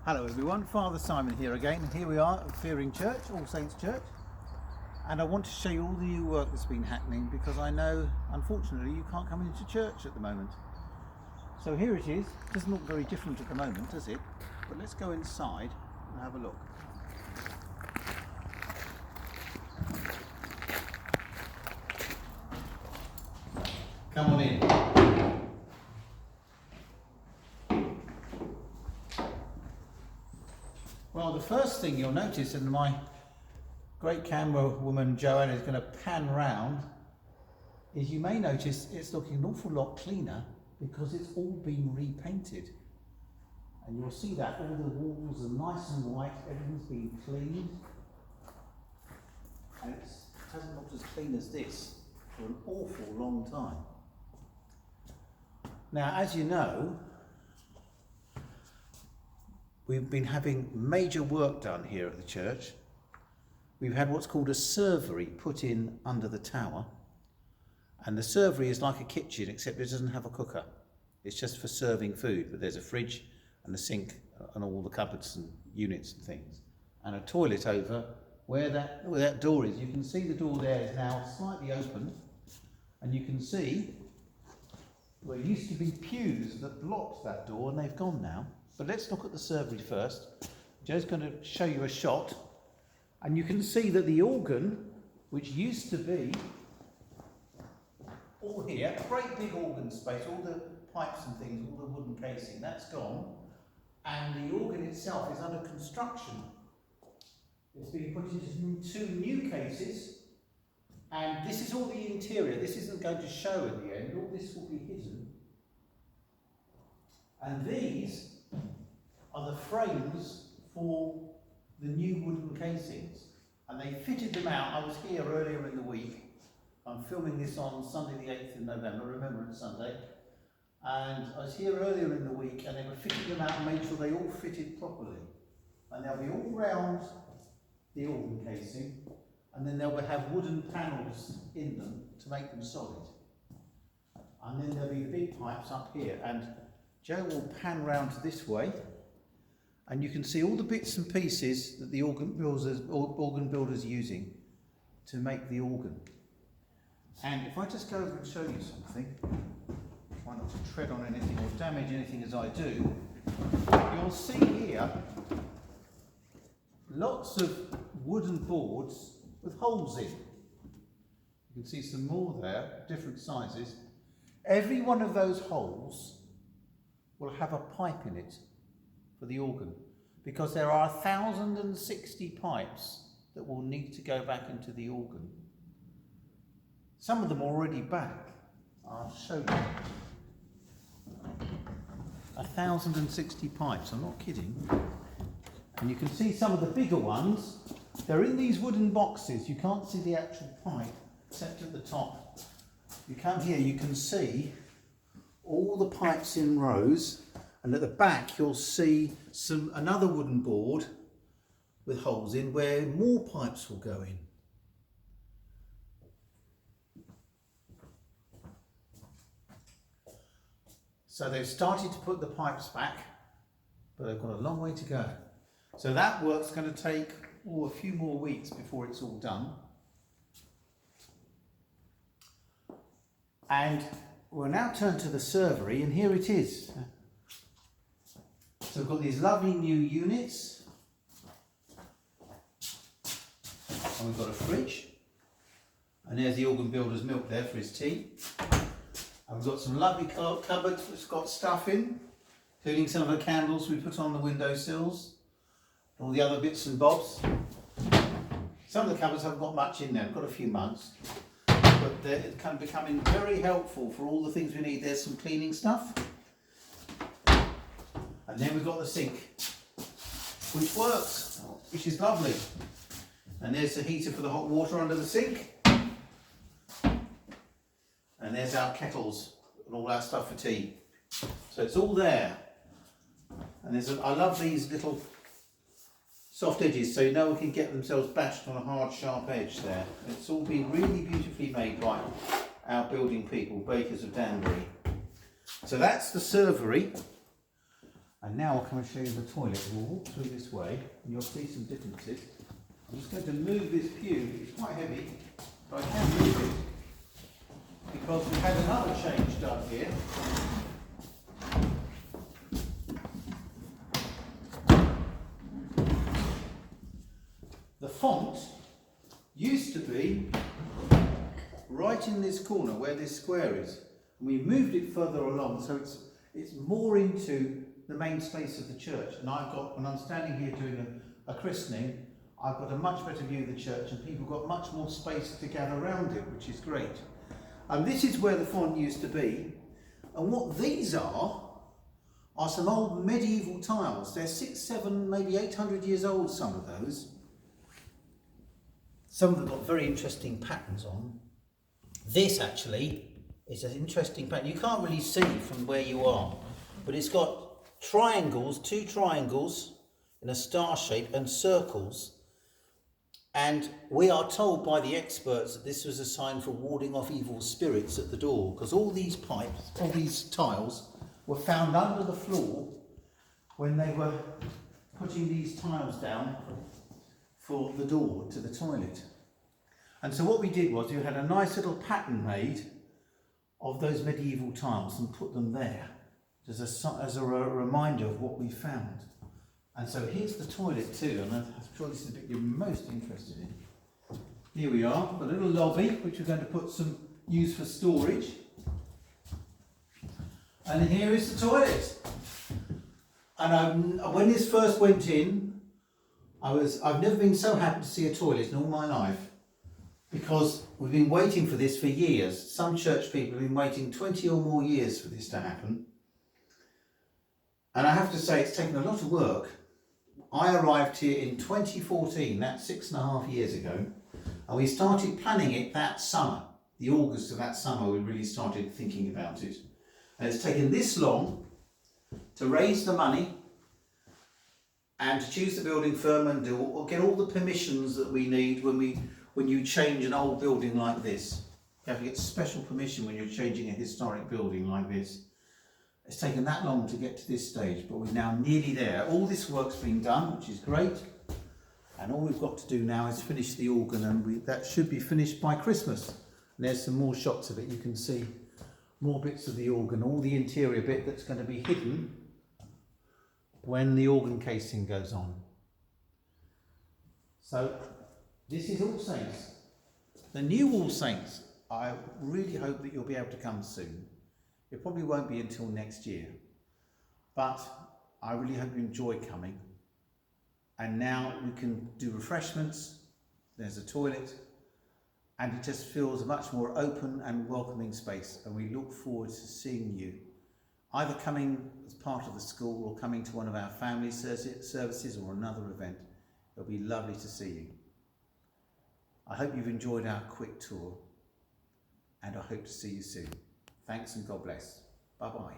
Hello everyone, Father Simon here again, and here we are at Feering Church, All Saints Church, and I want to show you all the new work that's been happening because I know, unfortunately, you can't come into church at the moment. So here it is. It doesn't look very different at the moment, does it? But let's go inside and have a look. Come on in. Well, the first thing you'll notice, and my great camera woman Joanna is going to pan round, is you may notice it's looking an awful lot cleaner because it's all been repainted. And you'll see that all the walls are nice and white, everything's been cleaned. And it hasn't looked as clean as this for an awful long time. Now, as you know, we've been having major work done here at the church. We've had what's called a servery put in under the tower. And the servery is like a kitchen, except it doesn't have a cooker. It's just for serving food, but there's a fridge and a sink and all the cupboards and units and things. And a toilet over where that door is. You can see the door there is now slightly open. And you can see there used to be pews that blocked that door, and they've gone now. But let's look at the servery first. Joe's going to show you a shot, and you can see that the organ, which used to be all here, a great big organ space, all the pipes and things, all the wooden casing, that's gone, and the organ itself is under construction. It's being put into two new cases, and this is all the interior. This isn't going to show at the end, all this will be hidden. And these are the frames for the new wooden casings, and they fitted them out. I was here earlier in the week. I'm filming this on Sunday the 8th of November, Remembrance Sunday, and I was here earlier in the week and they were fitting them out and made sure they all fitted properly, and they'll be all round the organ casing, and then they'll have wooden panels in them to make them solid, and then there'll be the big pipes up here. And Joe will pan round this way, and you can see all the bits and pieces that the organ builders are using to make the organ. And if I just go over and show you something, try not to tread on anything or damage anything as I do, you'll see here lots of wooden boards with holes in. You can see some more there, different sizes. Every one of those holes will have a pipe in it for the organ, because there are 1,060 pipes that will need to go back into the organ. Some of them are already back. I'll show you. 1,060 pipes, I'm not kidding. And you can see some of the bigger ones. They're in these wooden boxes. You can't see the actual pipe except at the top. You come here, you can see all the pipes in rows, and at the back you'll see another wooden board with holes in where more pipes will go in. So they've started to put the pipes back, but they've got a long way to go. So that work's going to take a few more weeks before it's all done. And we'll now turn to the servery, and here it is. So we've got these lovely new units, and we've got a fridge, and there's the organ builder's milk there for his tea. And we've got some lovely cupboards which got stuff in, including some of the candles we put on the windowsills, all the other bits and bobs. Some of the cupboards haven't got much in there, I've got a few mugs. But they're kind of becoming very helpful for all the things we need. There's some cleaning stuff. And then we've got the sink, which works, which is lovely. And there's the heater for the hot water under the sink. And there's our kettles and all our stuff for tea. So it's all there. And I love these little soft edges, so no one can get themselves bashed on a hard, sharp edge there. It's all been really beautifully made by our building people, Bakers of Danbury. So that's the servery. And And now I'll come and show you the toilet. We'll walk through this way and you'll see some differences. I'm just going to move this pew. It's quite heavy, but I can move it because we had another change done here. The font used to be right in this corner where this square is. And we moved it further along so it's more into the main space of the church. And I've got, when I'm standing here doing a christening, I've got a much better view of the church and people got much more space to gather around it, which is great. And this is where the font used to be. And what these are some old medieval tiles. They're 600, 700, maybe 800 years old, some of those. Some of them got very interesting patterns on. This actually is an interesting pattern. You can't really see from where you are, but it's got triangles, 2 triangles in a star shape and circles. And we are told by the experts that this was a sign for warding off evil spirits at the door, because all these pipes, all these tiles were found under the floor when they were putting these tiles down for the door to the toilet. And so what we did was we had a nice little pattern made of those medieval tiles and put them there as a reminder of what we found. And so here's the toilet too, and I'm sure this is the bit you're most interested in. Here we are, a little lobby which we're going to use for storage. And here is the toilet. And when this first went in, I've never been so happy to see a toilet in all my life, because we've been waiting for this for years. Some church people have been waiting 20 or more years for this to happen. And I have to say it's taken a lot of work. I arrived here in 2014, that's 6.5 years ago, and we started planning it that summer. The August of that summer we really started thinking about it. And it's taken this long to raise the money and to choose the building firm and get all the permissions that we need when you change an old building like this. You have to get special permission when you're changing a historic building like this. It's taken that long to get to this stage, but we're now nearly there. All this work's been done, which is great. And all we've got to do now is finish the organ, and that should be finished by Christmas. And there's some more shots of it. You can see more bits of the organ, all the interior bit that's going to be hidden when the organ casing goes on. So this is All Saints. The new All Saints, I really hope that you'll be able to come soon. It probably won't be until next year, but I really hope you enjoy coming. And now we can do refreshments, there's a toilet, and it just feels a much more open and welcoming space, and we look forward to seeing you, either coming as part of the school or coming to one of our family services or another event. It'll be lovely to see you. I hope you've enjoyed our quick tour, and I hope to see you soon. Thanks and God bless. Bye-bye.